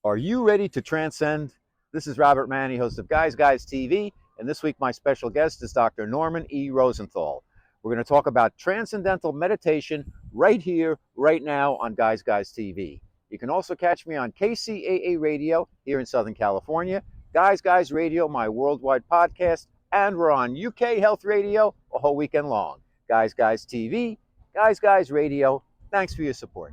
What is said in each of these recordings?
Are you ready to transcend? This is Robert Manni, host of Guys TV, and this week my special guest is Dr. Norman E. Rosenthal. We're going to talk about transcendental meditation right here, right now on Guys TV. You can also catch me on KCAA Radio here in Southern California, Guys Radio, my worldwide podcast, and we're on UK Health Radio a whole weekend long. Guys TV, Guys Radio, thanks for your support.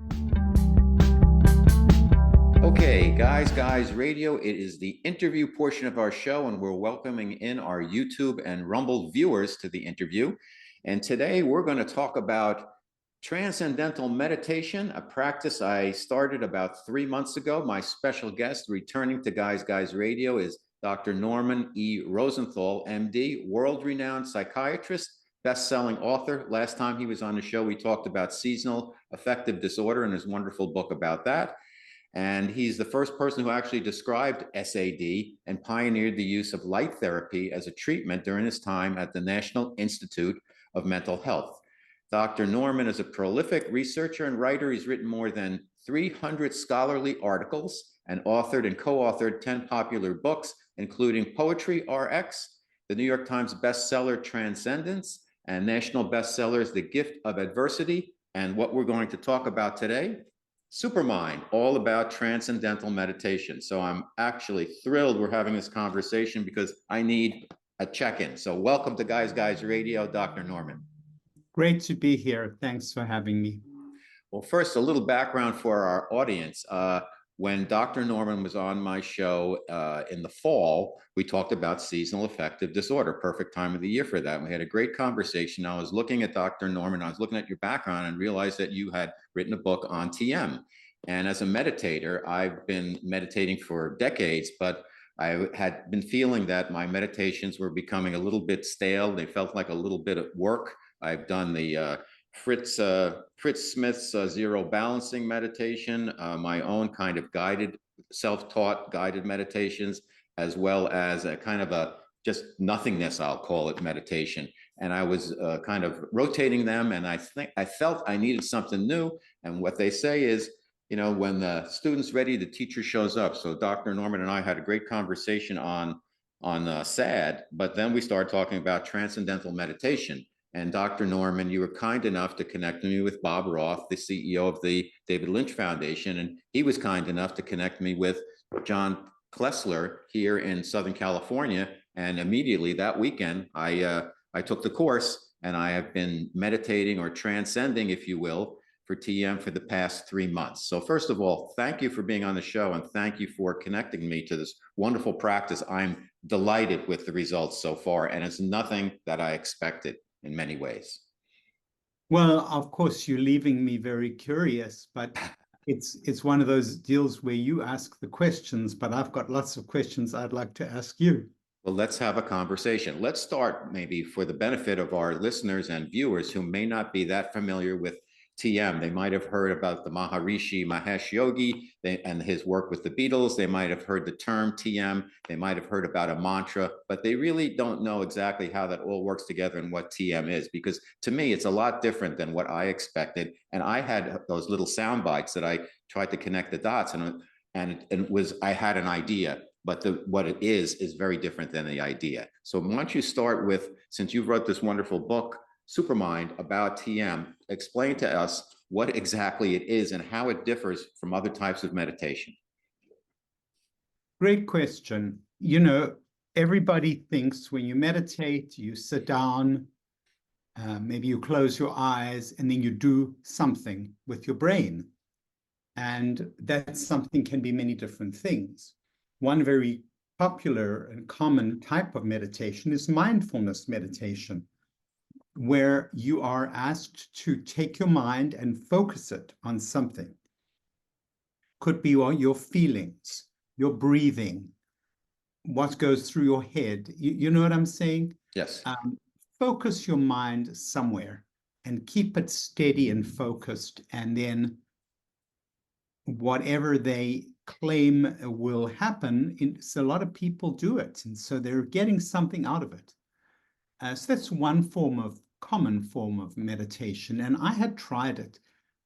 Okay, Guys Radio, it is the interview portion of our show, and we're welcoming in our YouTube and Rumble viewers to the interview. And today we're going to talk about transcendental meditation, a practice I started about 3 months ago. My special guest returning to Guys Radio is Dr. Norman E. Rosenthal, MD, world-renowned psychiatrist, best-selling author. Last time he was on the show, we talked about seasonal affective disorder and his wonderful book about that. And he's the first person who actually described SAD and pioneered the use of light therapy as a treatment during his time at the National Institute of Mental Health. Dr. Norman is a prolific researcher and writer. He's written more than 300 scholarly articles and authored and co-authored 10 popular books, including Poetry RX, the New York Times bestseller Transcendence, and national bestsellers The Gift of Adversity, and what we're going to talk about today, Supermind, all about transcendental meditation. So I'm actually thrilled we're having this conversation because I need a check-in. So welcome to Guys Radio, Dr. Norman. Great to be here. Thanks for having me. Well, first, a little background for our audience. When Dr. Norman was on my show in the fall, we talked about seasonal affective disorder, perfect time of the year for that. We had a great conversation. I was looking at Dr. Norman, I was looking at your background and realized that you had written a book on TM. And as a meditator, I've been meditating for decades, but I had been feeling that my meditations were becoming a little bit stale. They felt like a little bit of work. I've done the Fritz Smith's zero balancing meditation, my own kind of guided, self-taught guided meditations, as well as a kind of a just nothingness, I'll call it, meditation. And I was kind of rotating them, and I felt I needed something new. And what they say is, you know, when the student's ready, the teacher shows up. So Dr. Norman and I had a great conversation on SAD, but then we started talking about transcendental meditation. And Dr. Norman, you were kind enough to connect me with Bob Roth, the CEO of the David Lynch Foundation, and he was kind enough to connect me with John Klessler here in Southern California. And immediately that weekend, I took the course, and I have been meditating or transcending, if you will, for TM for the past 3 months. So first of all, thank you for being on the show, and thank you for connecting me to this wonderful practice. I'm delighted with the results so far, and it's nothing that I expected in many ways. Well, of course, you're leaving me very curious, but it's one of those deals where you ask the questions, but I've got lots of questions I'd like to ask you. Well, let's have a conversation. Let's start maybe for the benefit of our listeners and viewers who may not be that familiar with TM. They might have heard about the Maharishi Mahesh Yogi and his work with the Beatles. They might have heard the term TM. They might have heard about a mantra, but they really don't know exactly how that all works together and what TM is, because to me, it's a lot different than what I expected. And I had those little sound bites that I tried to connect the dots, and I had an idea, but what it is very different than the idea. So why don't you start with, since you wrote this wonderful book, Supermind, about TM, explain to us what exactly it is and how it differs from other types of meditation. Great question. You know, everybody thinks when you meditate, you sit down, maybe you close your eyes, and then you do something with your brain. And that something can be many different things. One very popular and common type of meditation is mindfulness meditation, where you are asked to take your mind and focus it on something. Could be on your feelings, your breathing, what goes through your head. You know what I'm saying? Yes. Focus your mind somewhere and keep it steady and focused, and then whatever they claim will happen, so a lot of people do it, and so they're getting something out of it. So that's one common form of meditation, and I had tried it,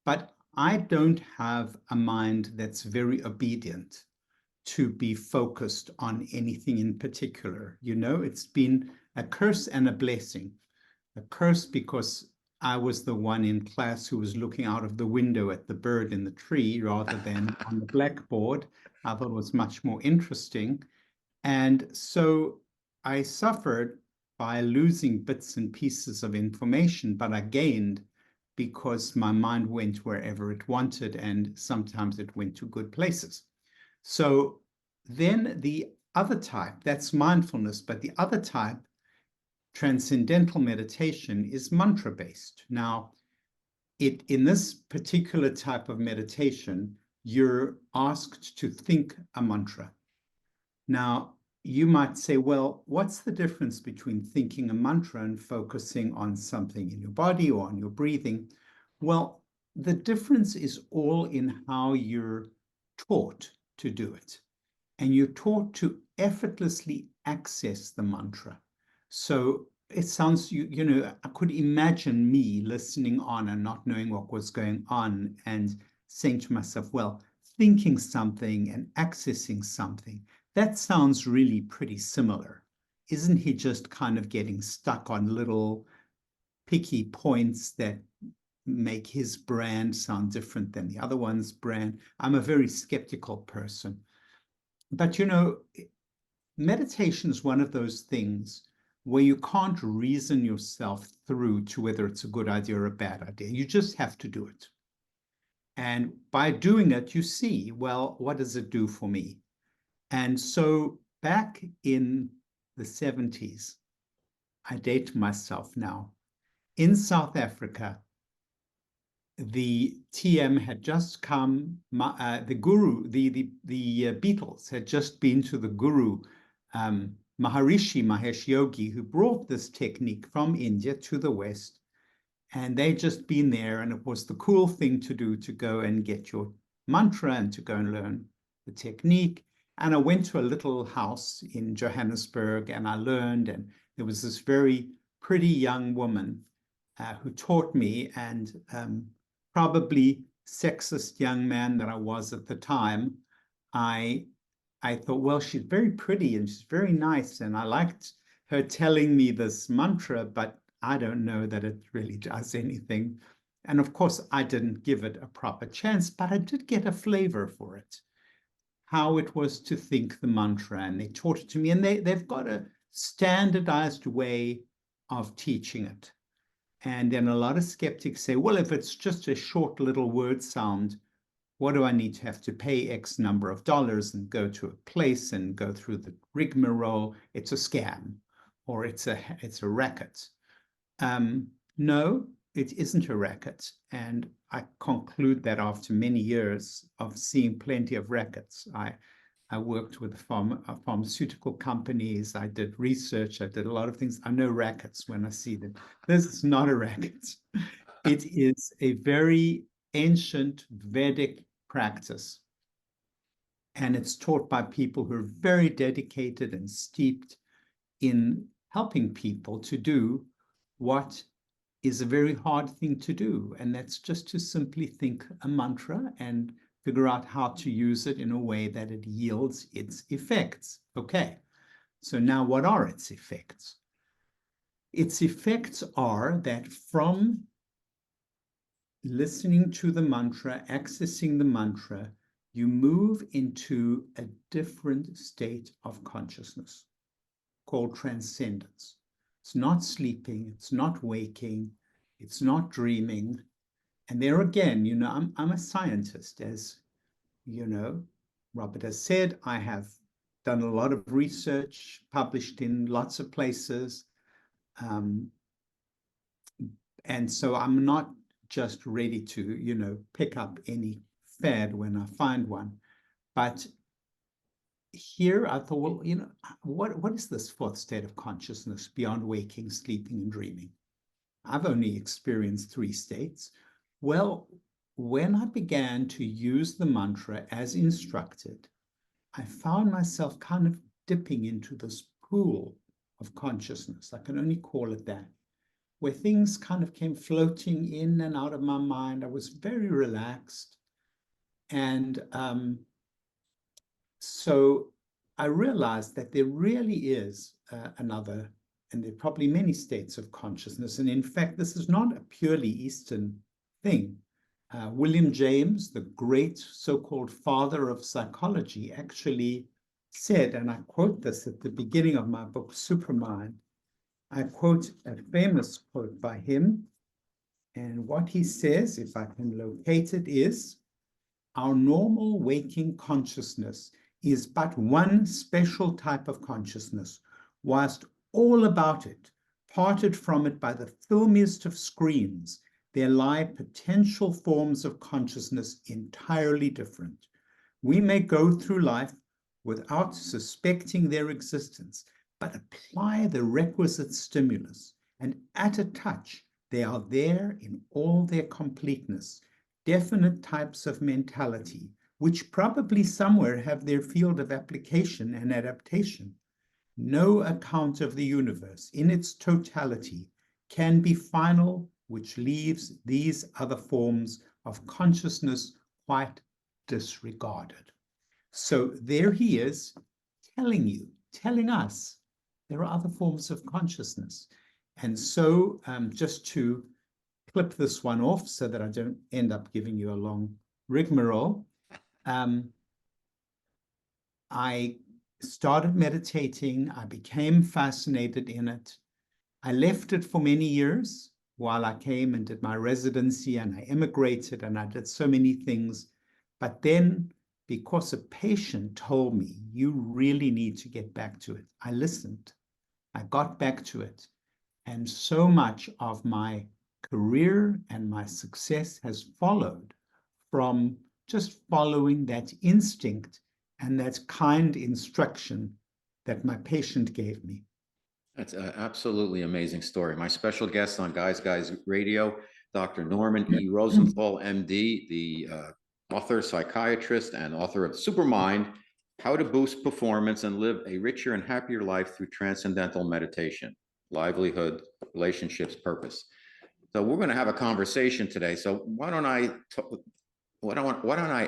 but I don't have a mind that's very obedient. to be focused on anything in particular. You know, it's been a curse and a blessing. A curse because I was the one in class who was looking out of the window at the bird in the tree rather than on the blackboard. I thought it was much more interesting. And so I suffered by losing bits and pieces of information, but I gained because my mind went wherever it wanted, and sometimes it went to good places. So then the other type, that's mindfulness, but the other type, transcendental meditation, is mantra-based. Now, in this particular type of meditation, you're asked to think a mantra. Now, you might say, well, what's the difference between thinking a mantra and focusing on something in your body or on your breathing? Well, the difference is all in how you're taught to do it. And you're taught to effortlessly access the mantra. So it sounds, you know, I could imagine me listening on and not knowing what was going on and saying to myself, well, thinking something and accessing something, that sounds really pretty similar. Isn't he just kind of getting stuck on little picky points that make his brand sound different than the other one's brand? I'm a very skeptical person. But, you know, meditation is one of those things where you can't reason yourself through to whether it's a good idea or a bad idea. You just have to do it. And by doing it, you see, well, what does it do for me? And so back in the 70s, I date myself now, in South Africa, the TM had just come, the guru, the Beatles had just been to the guru, Maharishi Mahesh Yogi, who brought this technique from India to the West. And they'd just been there, and it was the cool thing to do to go and get your mantra and to go and learn the technique. And I went to a little house in Johannesburg and I learned, and there was this very pretty young woman who taught me, and probably sexist young man that I was at the time, I thought, well, she's very pretty and she's very nice, and I liked her telling me this mantra, but I don't know that it really does anything. And of course, I didn't give it a proper chance, but I did get a flavor for it, how it was to think the mantra, and they taught it to me, and they've got a standardized way of teaching it. And then a lot of skeptics say, well, if it's just a short little word sound, what do I need to have to pay X number of dollars and go to a place and go through the rigmarole? It's a scam, or it's a racket. No, it isn't a racket. And I conclude that after many years of seeing plenty of rackets. I worked with pharmaceutical companies. I did research. I did a lot of things. I know rackets when I see them. This is not a racket. It is a very ancient Vedic practice. And it's taught by people who are very dedicated and steeped in helping people to do what is a very hard thing to do. And that's just to simply think a mantra and figure out how to use it in a way that it yields its effects. Okay, so now what are its effects? Its effects are that from listening to the mantra, accessing the mantra, you move into a different state of consciousness called transcendence. It's not sleeping, it's not waking, it's not dreaming. And there again, you know, I'm a scientist, as you know, Robert has said. I have done a lot of research, published in lots of places. And so I'm not just ready to, you know, pick up any fad when I find one. But here I thought, well, you know, what is this fourth state of consciousness beyond waking, sleeping, and dreaming? I've only experienced 3 states. Well, when I began to use the mantra as instructed, I found myself kind of dipping into this pool of consciousness. I can only call it that, where things kind of came floating in and out of my mind. I was very relaxed. And So I realized that there really is another, and there are probably many states of consciousness. And in fact, this is not a purely Eastern thing. William James, the great so-called father of psychology, actually said, and I quote this at the beginning of my book, Supermind, I quote a famous quote by him. And what he says, if I can locate it, is, our normal waking consciousness is but one special type of consciousness, whilst all about it, parted from it by the filmiest of screens, there lie potential forms of consciousness entirely different. We may go through life without suspecting their existence, but apply the requisite stimulus, and at a touch, they are there in all their completeness, definite types of mentality, which probably somewhere have their field of application and adaptation. No account of the universe in its totality can be final, which leaves these other forms of consciousness quite disregarded. So there he is telling you, telling us there are other forms of consciousness. And so just to clip this one off so that I don't end up giving you a long rigmarole, I started meditating. I became fascinated in it. I left it for many years while I came and did my residency, and I immigrated, and I did so many things. But then, because a patient told me, you really need to get back to it, I listened. I got back to it. And so much of my career and my success has followed from just following that instinct and that kind instruction that my patient gave me. That's an absolutely amazing story. My special guest on Guys Radio, Dr. Norman E. Rosenthal, MD, the author, psychiatrist, and author of Supermind, How to Boost Performance and Live a Richer and Happier Life Through Transcendental Meditation, Livelihood, Relationships, Purpose. So we're going to have a conversation today. So why don't I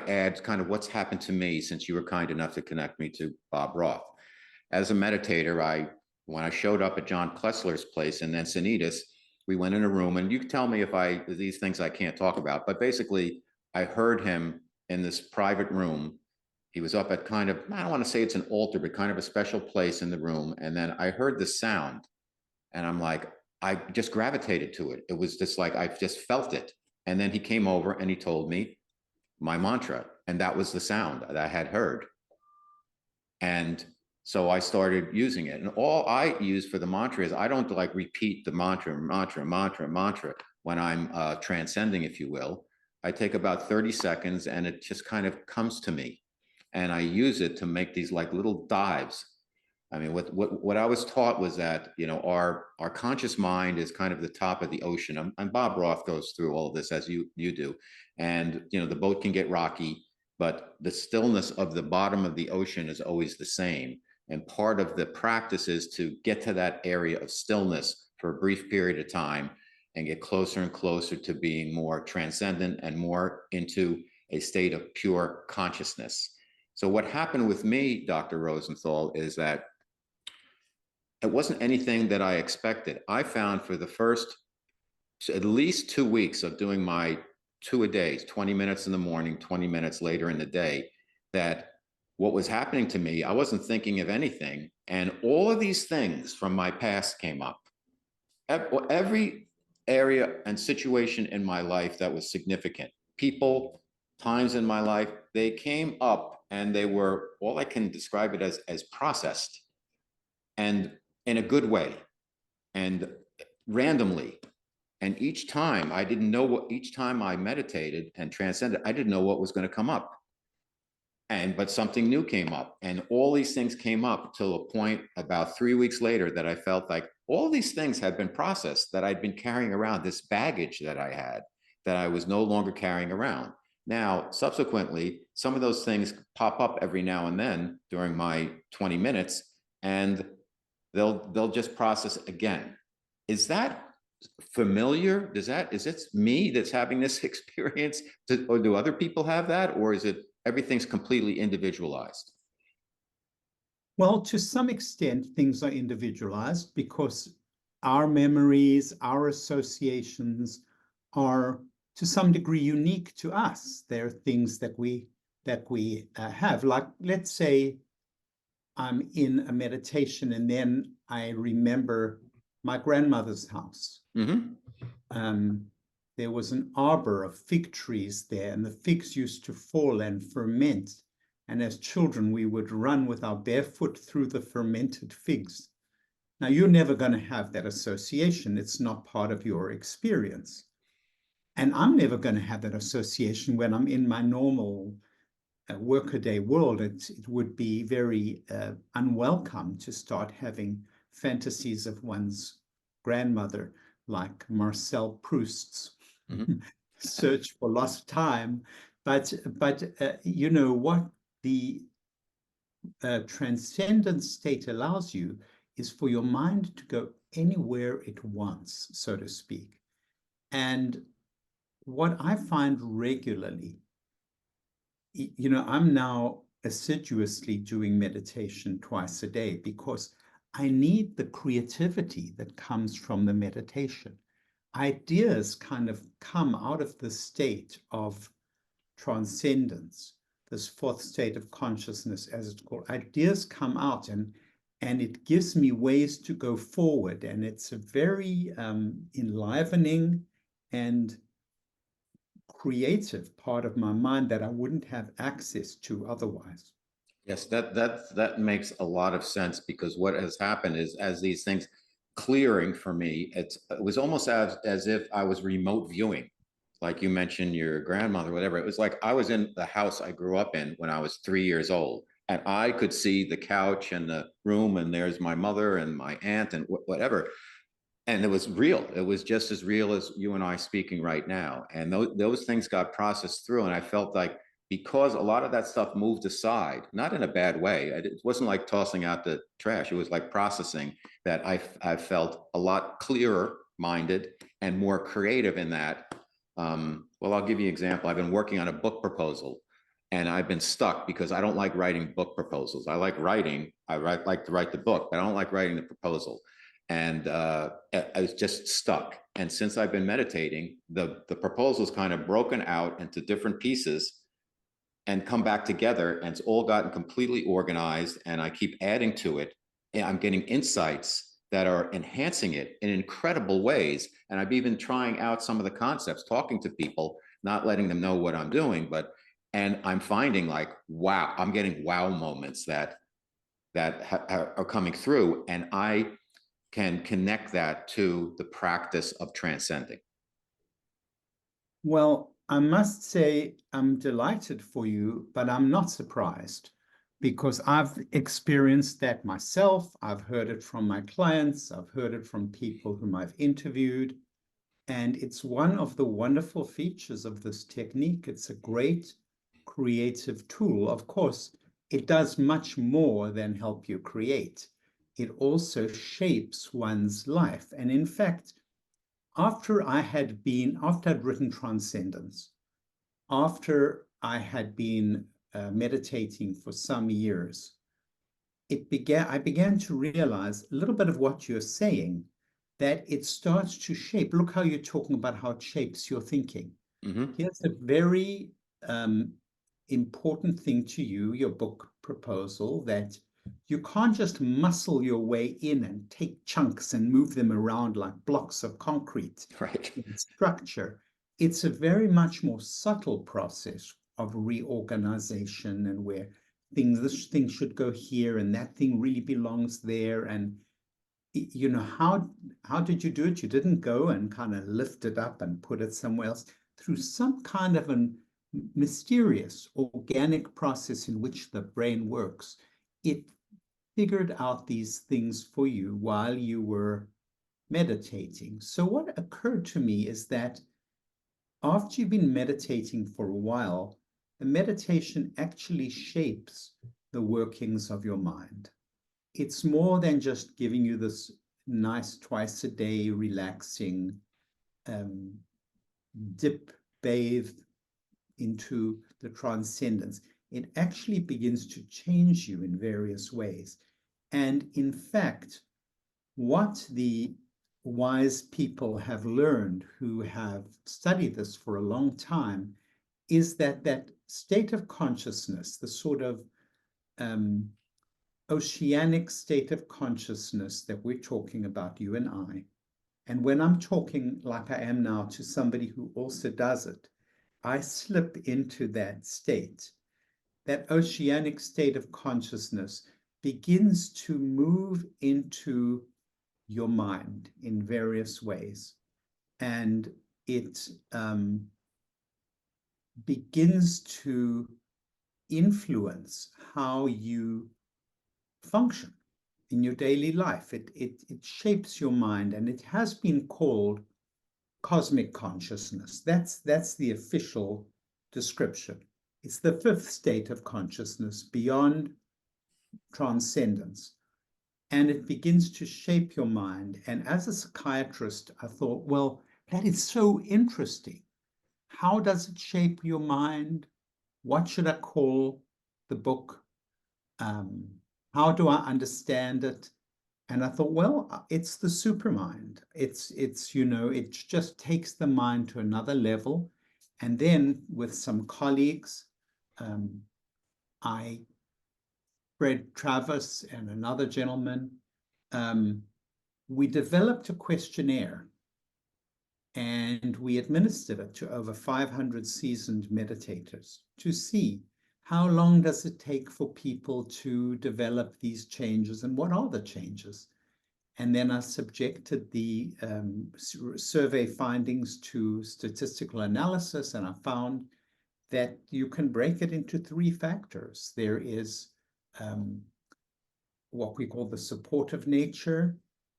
add kind of what's happened to me since you were kind enough to connect me to Bob Roth. As a meditator, when I showed up at John Klessler's place in Encinitas, we went in a room, and you can tell me if these things I can't talk about, but basically I heard him in this private room. He was up at kind of, I don't want to say it's an altar, but kind of a special place in the room. And then I heard the sound, and I'm like, I just gravitated to it. It was just like, I just felt it. And then he came over and he told me my mantra, and that was the sound that I had heard. And so I started using it. And all I use for the mantra is, I don't like repeat the mantra when I'm transcending, if you will. I take about 30 seconds and it just kind of comes to me. And I use it to make these like little dives. I mean, what I was taught was that, our conscious mind is kind of the top of the ocean. And Bob Roth goes through all of this as you do. And, the boat can get rocky, but the stillness of the bottom of the ocean is always the same. And part of the practice is to get to that area of stillness for a brief period of time and get closer and closer to being more transcendent and more into a state of pure consciousness. So what happened with me, Dr. Rosenthal, is that it wasn't anything that I expected. I found for the first at least 2 weeks of doing my 2 a day, 20 minutes in the morning, 20 minutes later in the day, that what was happening to me, I wasn't thinking of anything. And all of these things from my past came up. Every area and situation in my life that was significant, people, times in my life, they came up, and they were, all I can describe it as processed, and in a good way, and randomly. And each time each time I meditated and transcended, I didn't know what was going to come up. But something new came up, and all these things came up till a point about 3 weeks later that I felt like all these things had been processed, that I'd been carrying around, this baggage that I had, that I was no longer carrying around. Now, subsequently, some of those things pop up every now and then during my 20 minutes, and they'll just process again. Is that familiar? Is it me that's having this experience, or do other people have that, or is it everything's completely individualized? Well, to some extent, things are individualized because our memories, our associations are to some degree unique to us. There are things that we have. Like, let's say I'm in a meditation and then I remember my grandmother's house. Mm-hmm. There was an arbor of fig trees there, and the figs used to fall and ferment. And as children, we would run with our bare foot through the fermented figs. Now, you're never going to have that association. It's not part of your experience. And I'm never going to have that association when I'm in my normal workaday world. It would be very unwelcome to start having fantasies of one's grandmother, like Marcel Proust's Mm-hmm. Search for Lost Time. But you know what the transcendent state allows you is for your mind to go anywhere it wants, so to speak. And what I find regularly, you know, I'm now assiduously doing meditation twice a day because I need the creativity that comes from the meditation. Ideas kind of come out of the state of transcendence, this fourth state of consciousness, as it's called. Ideas come out and it gives me ways to go forward. And it's a very enlivening and creative part of my mind that I wouldn't have access to otherwise. Yes, that makes a lot of sense, because what has happened is, as these things clearing for me, it was almost as if I was remote viewing. Like you mentioned your grandmother, whatever. It was like I was in the house I grew up in when I was 3 years old, and I could see the couch and the room, and there's my mother and my aunt and whatever. And it was real. It was just as real as you and I speaking right now. And those things got processed through. And I felt like, because a lot of that stuff moved aside, not in a bad way. It wasn't like tossing out the trash. It was like processing, that I felt a lot clearer minded and more creative in that. Well, I'll give you an example. I've been working on a book proposal, and I've been stuck because I don't like writing book proposals. I like writing. Like to write the book, but I don't like writing the proposal. And I was just stuck. And since I've been meditating, the proposal's kind of broken out into different pieces and come back together, and it's all gotten completely organized, and I keep adding to it, and I'm getting insights that are enhancing it in incredible ways. And I've even trying out some of the concepts, talking to people, not letting them know what I'm doing, and I'm finding, like, wow, I'm getting wow moments that are coming through, and I can connect that to the practice of transcending. Well, I must say I'm delighted for you, but I'm not surprised because I've experienced that myself. I've heard it from my clients. I've heard it from people whom I've interviewed. And it's one of the wonderful features of this technique. It's a great creative tool. Of course, it does much more than help you create. It also shapes one's life. And in fact, after I'd written Transcendence, after I had been meditating for some years, I began to realize a little bit of what you're saying, that it starts to shape. Look how you're talking about how it shapes your thinking. Mm-hmm. Here's a very important thing to you, your book proposal, that you can't just muscle your way in and take chunks and move them around like blocks of concrete Right. in structure. It's a very much more subtle process of reorganization, and where this thing should go here and that thing really belongs there. And you know, how did you do it? You didn't go and kind of lift it up and put it somewhere else. Through some kind of a mysterious organic process in which the brain works, it figured out these things for you while you were meditating. So what occurred to me is that after you've been meditating for a while, the meditation actually shapes the workings of your mind. It's more than just giving you this nice twice a day relaxing um, dip, bathe into the transcendence. It actually begins to change you in various ways. And in fact, what the wise people have learned who have studied this for a long time is that that state of consciousness, the sort of oceanic state of consciousness that we're talking about, you and I, and when I'm talking like I am now to somebody who also does it, I slip into that state. That oceanic state of consciousness begins to move into your mind in various ways. And it begins to influence how you function in your daily life. It shapes your mind, and it has been called cosmic consciousness. That's the official description. It's the fifth state of consciousness beyond transcendence. And it begins to shape your mind. And as a psychiatrist, I thought, well, that is so interesting. How does it shape your mind? What should I call the book? How do I understand it? And I thought, well, it's the supermind. It's you know, it just takes the mind to another level. And then with some colleagues, I, Fred Travis and another gentleman, we developed a questionnaire, and we administered it to over 500 seasoned meditators to see how long does it take for people to develop these changes and what are the changes. And then I subjected the survey findings to statistical analysis, and I found that you can break it into three factors. There is what we call the supportive nature,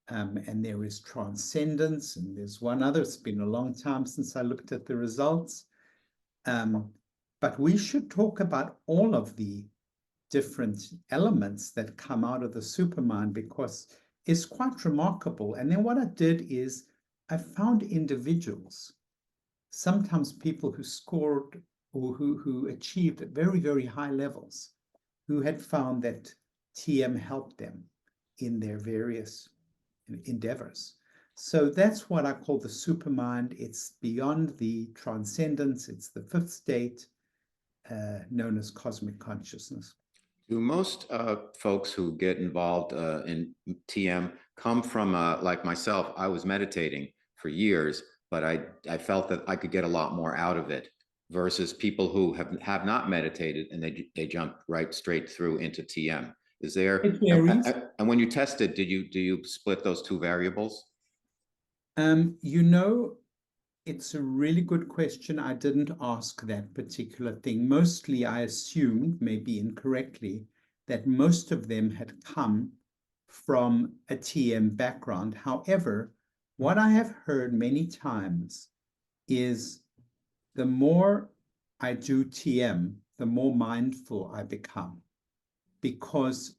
and there is transcendence, and there's one other. It's been a long time since I looked at the results. But we should talk about all of the different elements that come out of the supermind, because it's quite remarkable. And then what I did is I found individuals, sometimes people who scored or who achieved at very, very high levels, who had found that TM helped them in their various endeavors. So that's what I call the supermind. It's beyond the transcendence. It's the fifth state, known as cosmic consciousness. Do most folks who get involved in TM come from, like myself, I was meditating for years, but I felt that I could get a lot more out of it versus people who have not meditated and they jump right straight through into TM. Is there, It varies. and when you tested, do you split those two variables? You know, it's a really good question. I didn't ask that particular thing. Mostly, I assumed, maybe incorrectly, that most of them had come from a TM background. However, what I have heard many times is the more I do TM, the more mindful I become, because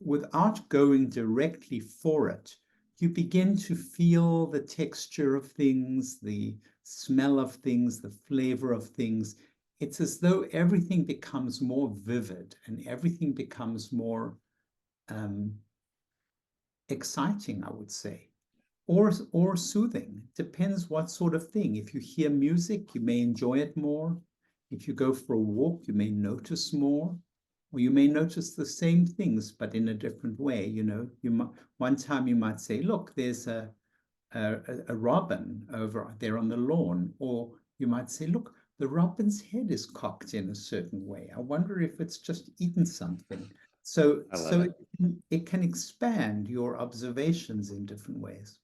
without going directly for it, you begin to feel the texture of things, the smell of things, the flavor of things. It's as though everything becomes more vivid and everything becomes more exciting, I would say, or soothing. Depends what sort of thing. If you hear music, you may enjoy it more. If you go for a walk, you may notice more. Or you may notice the same things, but in a different way. You know, one time you might say, look, there's a robin over there on the lawn. Or you might say, look, the robin's head is cocked in a certain way. I wonder if it's just eaten something. So it can expand your observations in different ways.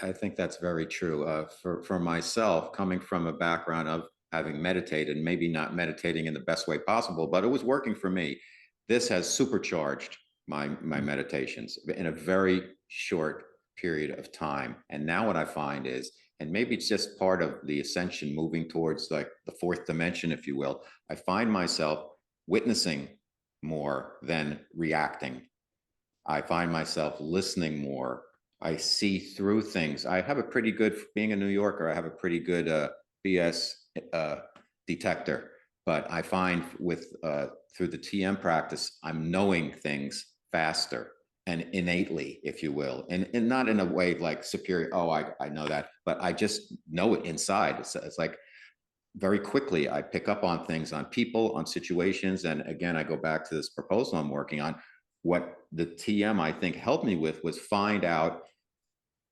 I think that's very true. For myself, coming from a background of having meditated, maybe not meditating in the best way possible, but it was working for me. This has supercharged my meditations in a very short period of time. And now what I find is, and maybe it's just part of the ascension, moving towards like the fourth dimension, if you will, I find myself witnessing more than reacting. I find myself listening more. I see through things. I have a pretty good, being a New Yorker, I have a pretty good BS detector. But I find with through the TM practice, I'm knowing things faster. and innately, if you will, and not in a way like superior. Oh, I know that, but I just know it inside. It's like very quickly I pick up on things, on people, on situations. And again, I go back to this proposal I'm working on. What the TM I think helped me with was find out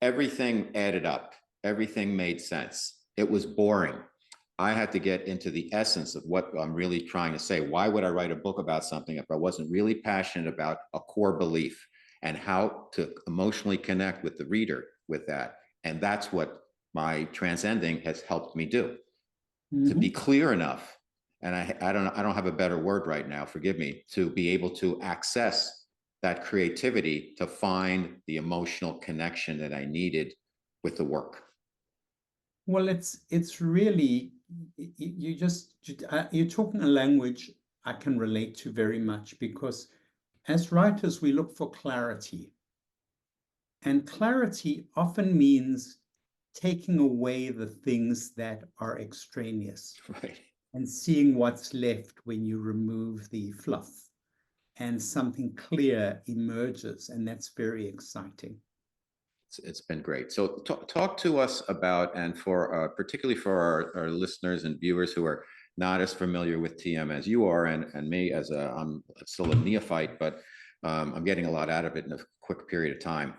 everything added up, everything made sense. It was boring. I had to get into the essence of what I'm really trying to say. Why would I write a book about something if I wasn't really passionate about a core belief and how to emotionally connect with the reader with that? And that's what my transcending has helped me do, to be clear enough. And I don't have a better word right now, forgive me, to be able to access that creativity to find the emotional connection that I needed with the work. Well, it's really you're talking a language I can relate to very much, because as writers we look for clarity, and clarity often means taking away the things that are extraneous Right. and seeing what's left when you remove the fluff, and something clear emerges, and that's very exciting. It's been great. So talk to us about, and for particularly for our listeners and viewers who are not as familiar with TM as you are, and me as I'm still a neophyte, but I'm getting a lot out of it in a quick period of time.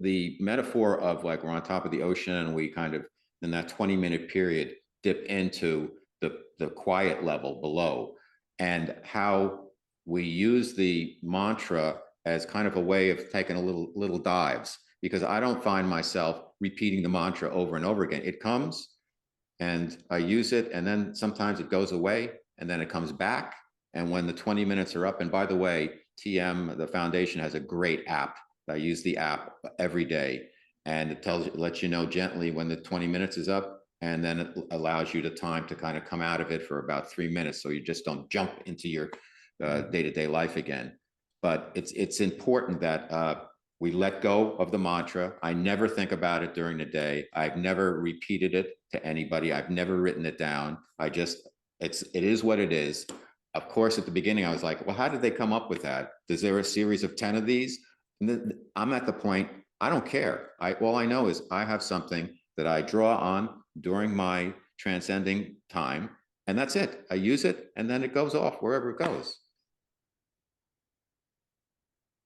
The metaphor of like we're on top of the ocean and we kind of in that 20-minute period dip into the quiet level below, and how we use the mantra as kind of a way of taking a little dives, because I don't find myself repeating the mantra over and over again. It comes and I use it, and then sometimes it goes away and then it comes back. And when the 20 minutes are up, and by the way, TM, the foundation, has a great app. I use the app every day, and it lets you know gently when the 20 minutes is up, and then it allows you the time to kind of come out of it for about 3 minutes, so you just don't jump into your day-to-day life again. But it's important that we let go of the mantra. I never think about it during the day. I've never repeated it to anybody. I've never written it down. It is what it is. Of course, at the beginning, I was like, well, how did they come up with that? Is there a series of 10 of these? And then I'm at the point, I don't care. All I know is I have something that I draw on during my transcending time, and that's it. I use it, and then it goes off wherever it goes.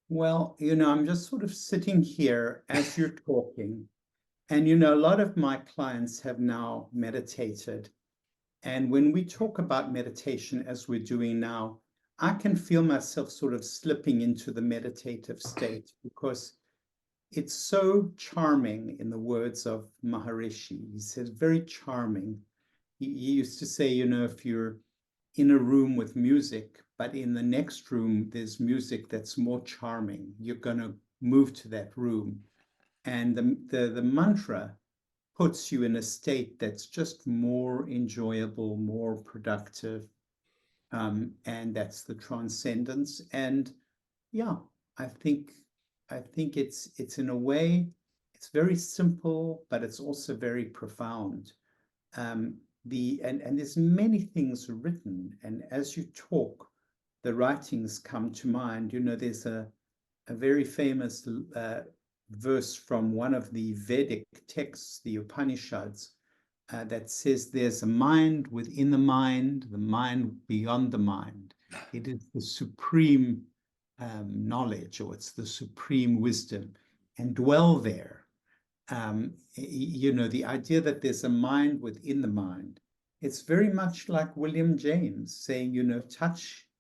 Well, I'm just sort of sitting here as you're talking, and a lot of my clients have now meditated. And when we talk about meditation, as we're doing now, I can feel myself sort of slipping into the meditative state, because it's so charming, in the words of Maharishi. He says, very charming. He used to say, if you're in a room with music, but in the next room, there's music that's more charming, you're going to move to that room. And the mantra puts you in a state that's just more enjoyable, more productive. And that's the transcendence. And yeah, I think it's in a way, it's very simple, but it's also very profound. And there's many things written, and as you talk, the writings come to mind. There's a very famous verse from one of the Vedic texts, the Upanishads, that says there's a mind within the mind beyond the mind. It is the supreme knowledge, or it's the supreme wisdom, and dwell there. The idea that there's a mind within the mind. It's very much like William James saying,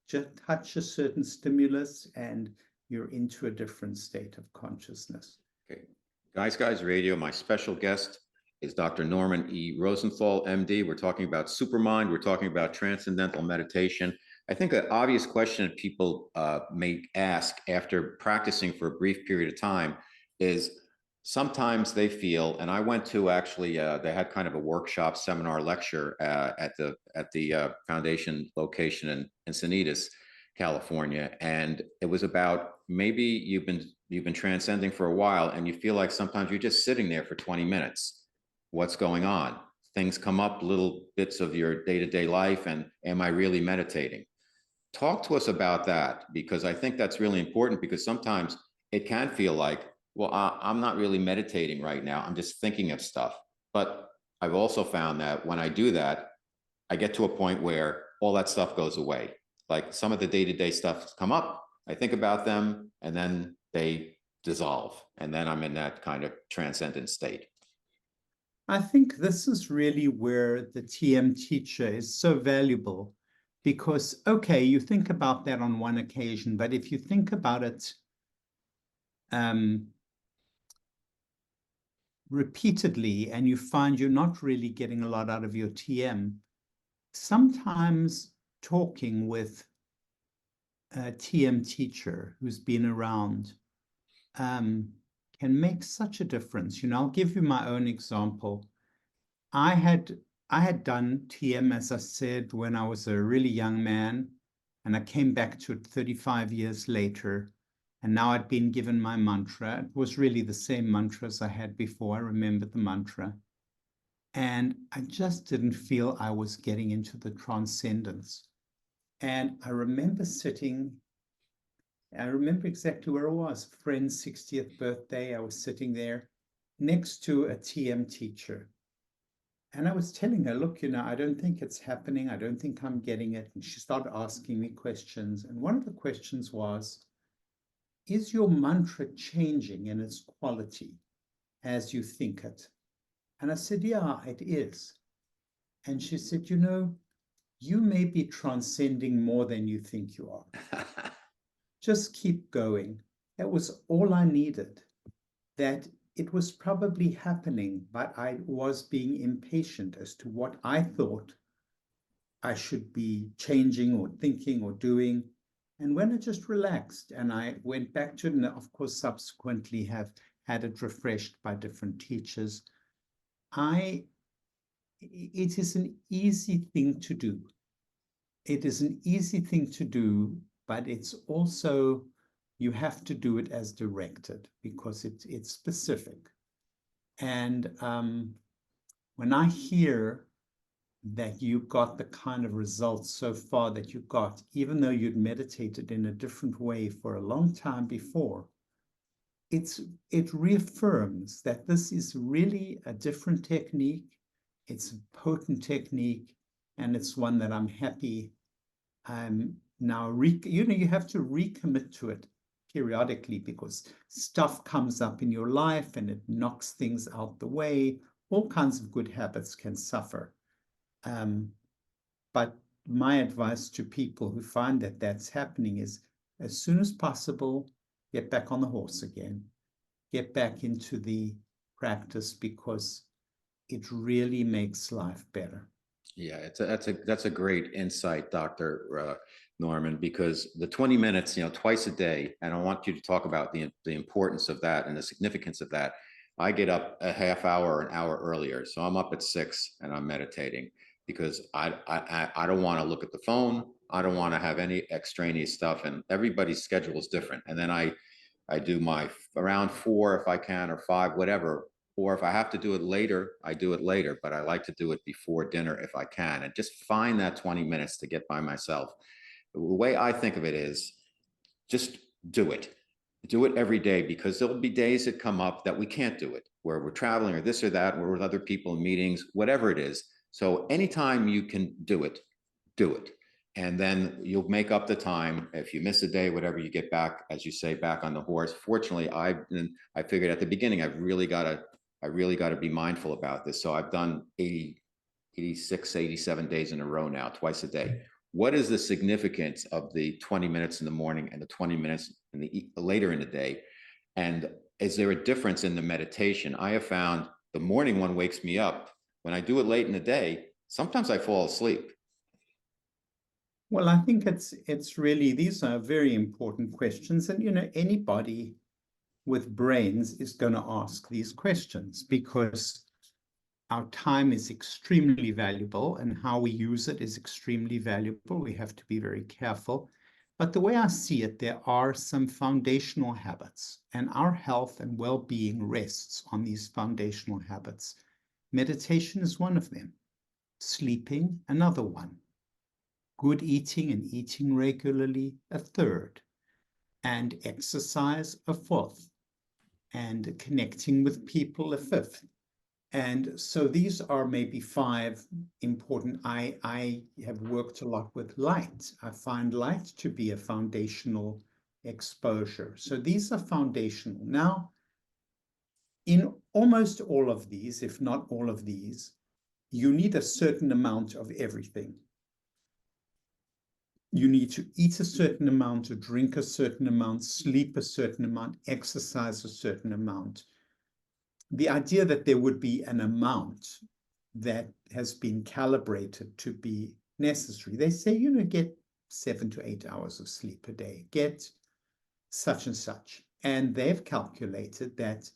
just touch a certain stimulus and you're into a different state of consciousness. Okay. Guys Radio, my special guest is Dr. Norman E. Rosenthal, MD. We're talking about supermind. We're talking about transcendental meditation. I think an obvious question that people may ask after practicing for a brief period of time is, sometimes they feel, and I went to actually, they had kind of a workshop, seminar, lecture at the foundation location in Encinitas, California, and it was about, maybe you've been transcending for a while, and you feel like sometimes you're just sitting there for 20 minutes. What's going on? Things come up, little bits of your day-to-day life, and am I really meditating? Talk to us about that, because I think that's really important, because sometimes it can feel like, well, I'm not really meditating right now. I'm just thinking of stuff. But I've also found that when I do that, I get to a point where all that stuff goes away. Like some of the day-to-day stuff come up, I think about them, and then they dissolve. And then I'm in that kind of transcendent state. I think this is really where the TM teacher is so valuable because, okay, you think about that on one occasion, but if you think about it repeatedly and you find you're not really getting a lot out of your TM, sometimes talking with a TM teacher who's been around can make such a difference. I'll give you my own example. I had done TM, as I said, when I was a really young man, and I came back to it 35 years later. And now I'd been given my mantra. It was really the same mantra as I had before. I remembered the mantra. And I just didn't feel I was getting into the transcendence. And I remember exactly where I was. Friend's 60th birthday. I was sitting there next to a TM teacher. And I was telling her, look, I don't think it's happening. I don't think I'm getting it. And she started asking me questions. And one of the questions was, is your mantra changing in its quality as you think it? And I said, yeah, it is. And she said, you may be transcending more than you think you are. Just keep going. That was all I needed. That it was probably happening, but I was being impatient as to what I thought I should be changing or thinking or doing. And when I just relaxed and I went back to it, and of course, subsequently have had it refreshed by different teachers, it is an easy thing to do. It is an easy thing to do, but it's also, you have to do it as directed because it's specific. And when I hear that you got the kind of results so far that you got, even though you'd meditated in a different way for a long time before, it reaffirms that this is really a different technique. It's a potent technique, and it's one that I'm happy now. You have to recommit to it periodically because stuff comes up in your life and it knocks things out the way. All kinds of good habits can suffer. But my advice to people who find that that's happening is, as soon as possible, get back on the horse again, get back into the practice because it really makes life better. Yeah, that's a great insight, Dr. Norman, because the 20 minutes, twice a day, and I want you to talk about the importance of that and the significance of that. I get up a half hour or an hour earlier, so I'm up at 6 and I'm meditating because I don't want to look at the phone. I don't want to have any extraneous stuff, and everybody's schedule is different. And then I do my around 4 if I can, or 5, whatever. Or if I have to do it later, I do it later, but I like to do it before dinner if I can, and just find that 20 minutes to get by myself. The way I think of it is just do it. Do it every day, because there'll be days that come up that we can't do it, where we're traveling or this or that, we're with other people in meetings, whatever it is. So anytime you can do it, do it. And then you'll make up the time. If you miss a day, whatever, you get back, as you say, back on the horse. Fortunately, I figured at the beginning, I really got to be mindful about this. So I've done 86, 87 days in a row now, twice a day. What is the significance of the 20 minutes in the morning and the 20 minutes later in the day? And is there a difference in the meditation? I have found the morning one wakes me up. When I do it late in the day, sometimes I fall asleep. Well, I think it's really, these are very important questions. And, anybody with brains is going to ask these questions because our time is extremely valuable and how we use it is extremely valuable. We have to be very careful. But the way I see it, there are some foundational habits, and our health and well-being rests on these foundational habits. Meditation is one of them. Sleeping, another one. Good eating and eating regularly, a third. and exercise a fourth, and connecting with people a fifth. And so these are maybe 5 important. I have worked a lot with light. I find light to be a foundational exposure. So these are foundational. Now, in almost all of these, if not all of these, you need a certain amount of everything. You need to eat a certain amount, or drink a certain amount, sleep a certain amount, exercise a certain amount. The idea that there would be an amount that has been calibrated to be necessary. They say, get 7 to 8 hours of sleep a day, get such and such. And they've calculated that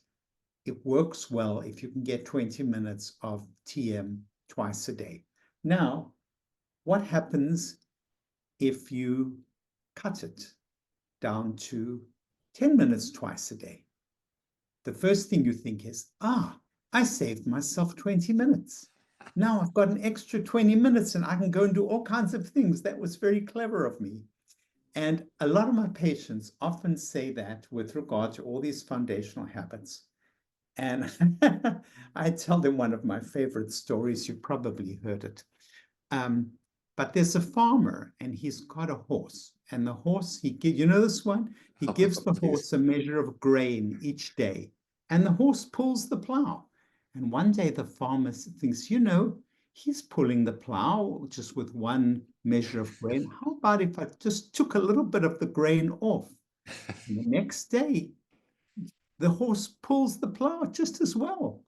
it works well if you can get 20 minutes of TM twice a day. Now, what happens if you cut it down to 10 minutes twice a day? The first thing you think is, I saved myself 20 minutes. Now I've got an extra 20 minutes and I can go and do all kinds of things. That was very clever of me. And a lot of my patients often say that with regard to all these foundational habits. And I tell them one of my favorite stories. You probably heard it. But there's a farmer and he's got a horse. And the horse, you know this one? He gives the horse a measure of grain each day. And the horse pulls the plow. And one day the farmer thinks, he's pulling the plow just with one measure of grain. How about if I just took a little bit of the grain off? And the next day, the horse pulls the plow just as well.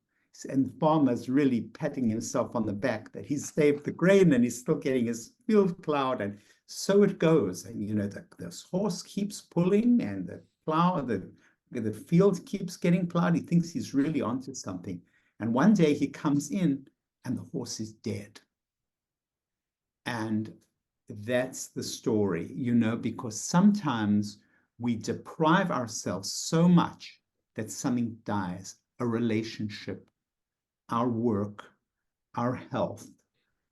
And the farmer's really patting himself on the back that he's saved the grain and he's still getting his field plowed. And so it goes. And, this horse keeps pulling and the plow, the field keeps getting plowed. He thinks he's really onto something. And one day he comes in and the horse is dead. And that's the story, because sometimes we deprive ourselves so much that something dies, a relationship, our work, our health,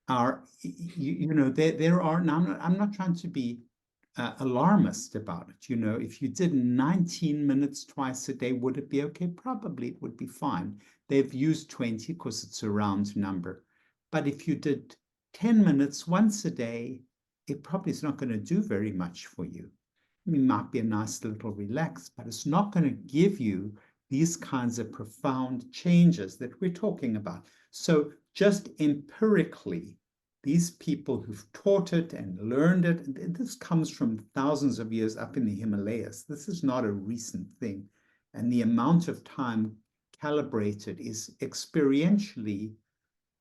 there are, now I'm not trying to be alarmist about it. If you did 19 minutes twice a day, would it be okay? Probably it would be fine. They've used 20 because it's a round number. But if you did 10 minutes once a day, it probably is not going to do very much for you. It might be a nice little relax, but it's not going to give you these kinds of profound changes that we're talking about. So just empirically, these people who've taught it and learned it, and this comes from thousands of years up in the Himalayas. This is not a recent thing. And the amount of time calibrated is experientially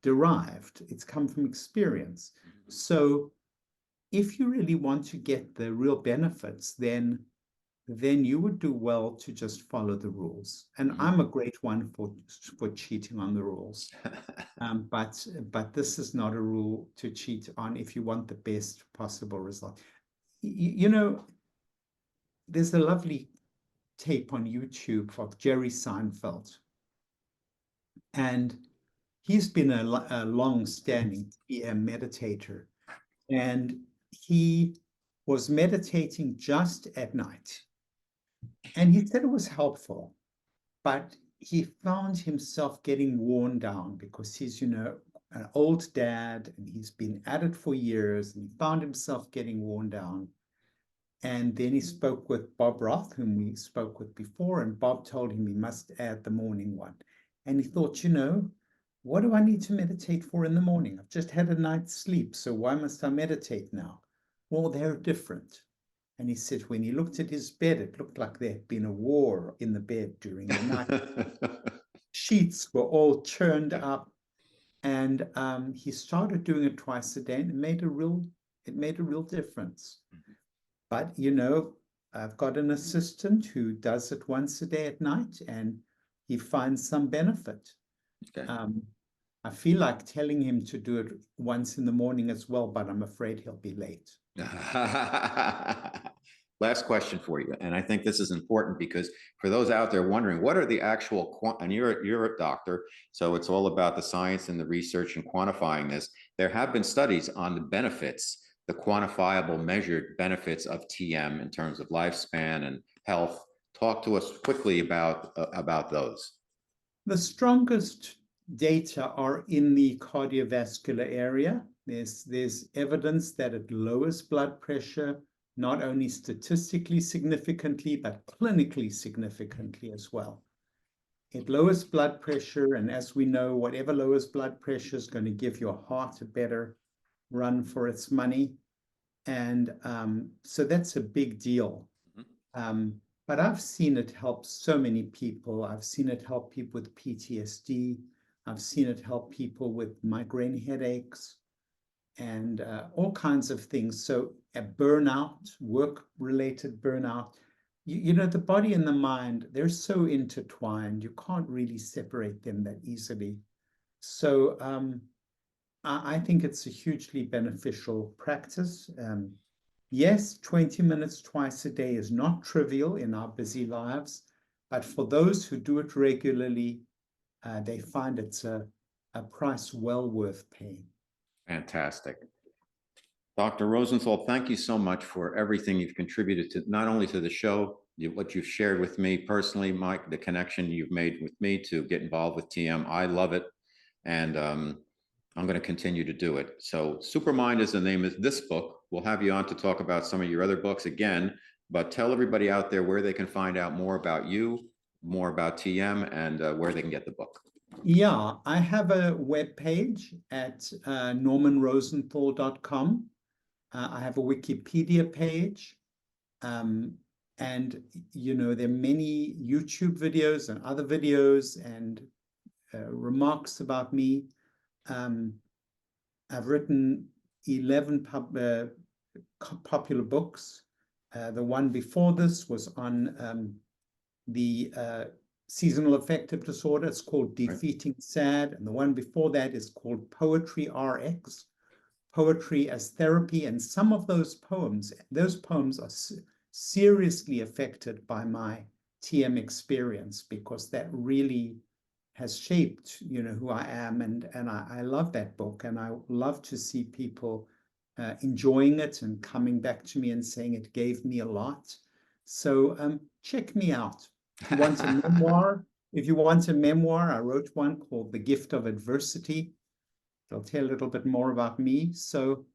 derived. It's come from experience. So if you really want to get the real benefits, then you would do well to just follow the rules. And I'm a great one for cheating on the rules. But this is not a rule to cheat on if you want the best possible result. There's a lovely tape on YouTube of Jerry Seinfeld. And he's been a long-standing meditator. And he was meditating just at night. And he said it was helpful, but he found himself getting worn down because he's, an old dad and he's been at it for years, and he found himself getting worn down. And then he spoke with Bob Roth, whom we spoke with before, and Bob told him he must add the morning one. And he thought, what do I need to meditate for in the morning? I've just had a night's sleep, so why must I meditate now? Well, they're different. And he said when he looked at his bed, it looked like there had been a war in the bed during the night. Sheets were all churned up. And he started doing it twice a day, and it made a real difference. But, I've got an assistant who does it once a day at night, and he finds some benefit. Okay. I feel like telling him to do it once in the morning as well, but I'm afraid he'll be late. Last question for you, and I think this is important because for those out there wondering, what are the actual and you're a doctor, so it's all about the science and the research and quantifying this. There have been studies on the benefits the quantifiable measured benefits of TM in terms of lifespan and health. Talk to us quickly about those. The strongest data are in the cardiovascular area. There's evidence that it lowers blood pressure, not only statistically significantly, but clinically significantly as well. It lowers blood pressure, and as we know, whatever lowers blood pressure is going to give your heart a better run for its money. And so that's a big deal. But I've seen it help so many people. I've seen it help people with PTSD. I've seen it help people with migraine headaches and all kinds of things. So a burnout, work-related burnout, you know, the body and the mind, they're so intertwined. You can't really separate them that easily. So I think it's a hugely beneficial practice. Yes, 20 minutes twice a day is not trivial in our busy lives, but for those who do it regularly, they find it's a price well worth paying. Fantastic. Dr. Rosenthal, thank you so much for everything you've contributed to, not only to the show, what you've shared with me personally, Mike, the connection you've made with me to get involved with TM. I love it. And I'm going to continue to do it. So Supermind is the name of this book. We'll have you on to talk about some of your other books again, but tell everybody out there where they can find out more about you, more about TM, and where they can get the book. Yeah, I have a web page at normanrosenthal.com. I have a Wikipedia page. And, you know, there are many YouTube videos and other videos and remarks about me. I've written 11 popular books. The one before this was on the seasonal affective disorder. It's called Defeating Sad. And the one before that is called Poetry RX, Poetry as Therapy. And some of those poems are seriously affected by my TM experience, because that really has shaped, you know, who I am. And I love that book, and I love to see people enjoying it and coming back to me and saying it gave me a lot. So check me out. If you want a memoir, I wrote one called The Gift of Adversity. It'll tell a little bit more about me. So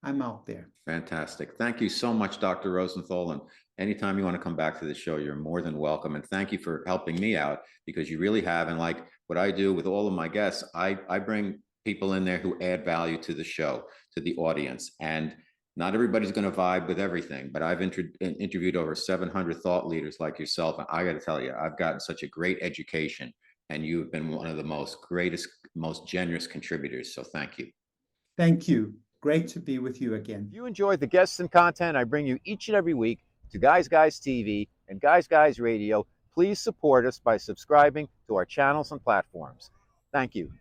I'm out there. Fantastic. Thank you so much, Dr. Rosenthal. And anytime you want to come back to the show, you're more than welcome. And thank you for helping me out, because you really have. And like what I do with all of my guests, I bring people in there who add value to the show, to the audience. And not everybody's going to vibe with everything, but I've interviewed over 700 thought leaders like yourself. And I got to tell you, I've gotten such a great education, and you've been one of the most generous contributors. So thank you. Thank you. Great to be with you again. If you enjoyed the guests and content I bring you each and every week to Guys TV and Guys Radio, please support us by subscribing to our channels and platforms. Thank you.